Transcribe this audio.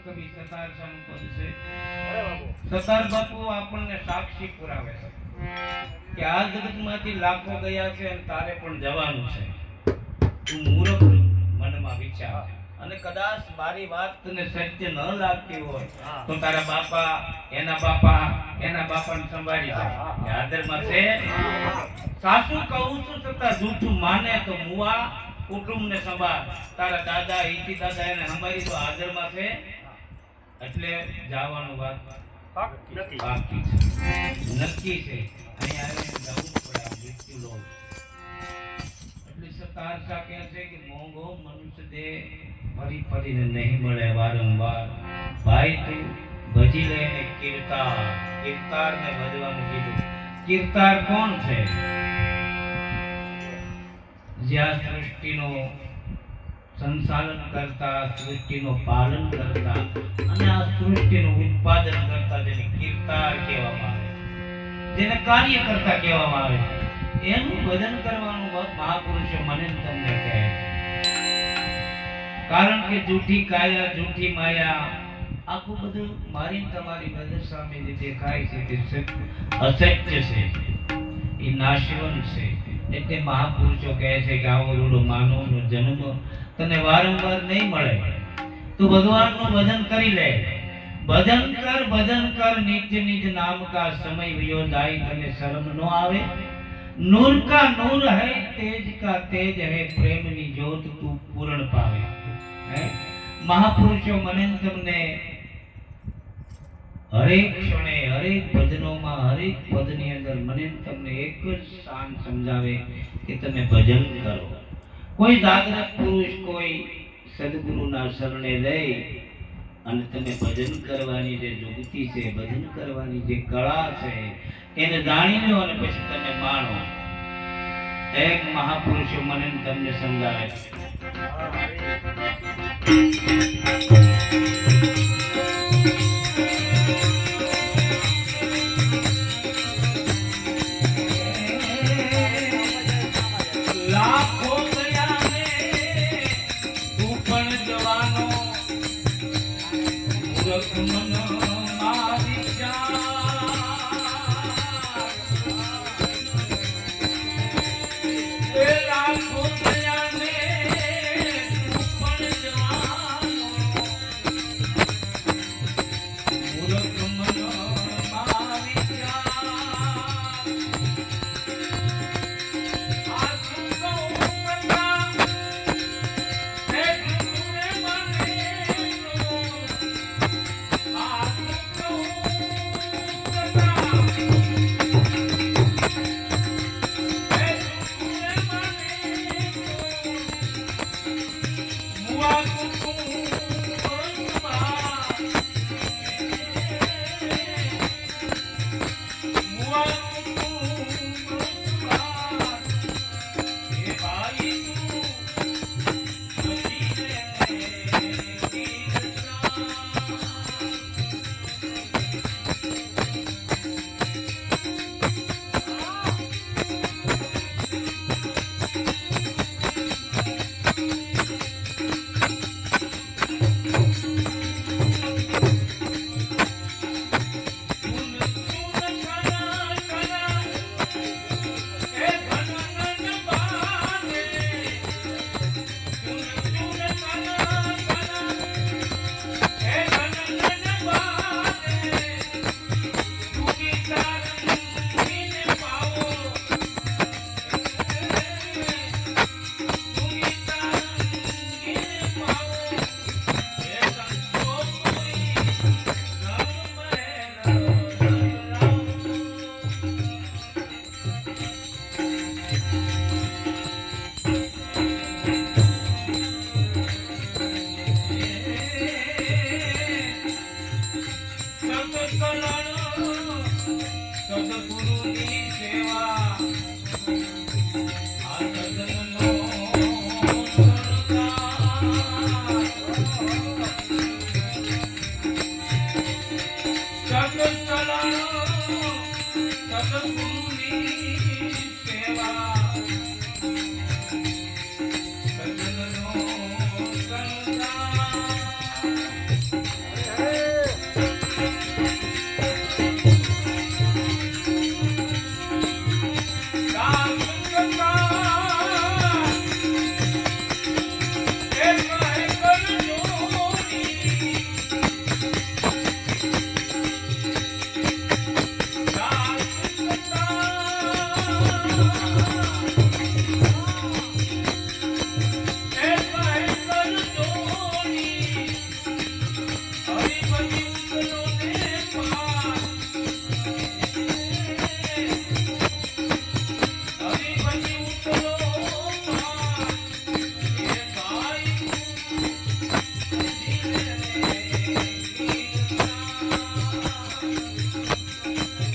કવિ સતાર સાનું પદ છે. સતાર બાપુ આપણને સાક્ષી પુરાવે છે કે આ જગતમાંથી લાખો ગયા છે અને તારે પણ જવાનું છે. તું મૂર્ખ મનમાં વિચાર, અને કદાચ મારી વાત તને સત્ય ન લાગતી હોય તો તારા બાપા એના બાપાને સંભાળી જાય. હાજરમાં છે સાસુ કહું છું છતાં જૂઠું માને તો મુવા કુટુંબને સંભાળ. તારા દાદા ઈતિ દાદા એને સંભાળી તો હાજરમાં છે, એટલે જવાનું વાત બાકી છે, નક્કી છે. અહીંયા આવીને જવું પડે, આ મૃત્યુ લોક. એટલે સતાર શા કહે છે કે મોંઘો મનુષ્ય દેહ ફરી ફરીને નહીં મળે વારંવાર. ભાઈ તું ભજી લે ને કીર્તાર ને ભજવાનું કીધું. કીર્તાર કોણ છે? જ્યાં સૃષ્ટિનો સંચાલન કરતા, સૃષ્ટિનો પાલન કરતા અને આ સૃષ્ટિનું ઉત્પાદન કરતા જેને કીર્તાર કહેવામાં આવે, જેને કાર્ય કરતા કહેવામાં આવે છે, એનું ભજન કરવાનું મહાપુરુષો મને તમને કહે છે. કારણ કે જૂઠી કાયા, જૂઠી માયા, આખું બધું મારી તમારી નજર સામે જે દેખાય છે તે અસત્ય છે, એ નાશવંત છે. એટલે મહાપુરુષો કહે છે કે આવો રૂડો માનવનો જન્મ તને વારંવાર નહીં મળે. તું ભગવાનનું ભજન કરી લે. ભજન કર નિત્ય નિજ નામ કા સમય વિયો જાય, તને શરમ ન આવે. નૂર કા નૂર હૈ, તેજ કા તેજ હૈ, પ્રેમની જ્યોત તું પૂર્ણ પાવે. મહાપુરુષો મને તમને હરેક ક્ષણે, હરેક ભજનોમાં, હરેક પદની અંદર મને તમને એક જ શાન સમજાવે કે તમે ભજન કરો. કોઈ જાગૃત પુરુષ, કોઈ સદગુરુના શરણે જઈ અને તમે ભજન કરવાની જે યુક્તિ છે, ભજન કરવાની જે કળા છે, એને જાણી લો અને પછી તમે માણો. એક મહાપુરુષો મને તમને સમજાવે છે. લાખો ગયા ને તું પણ જવાનો, મૂર્ખ મન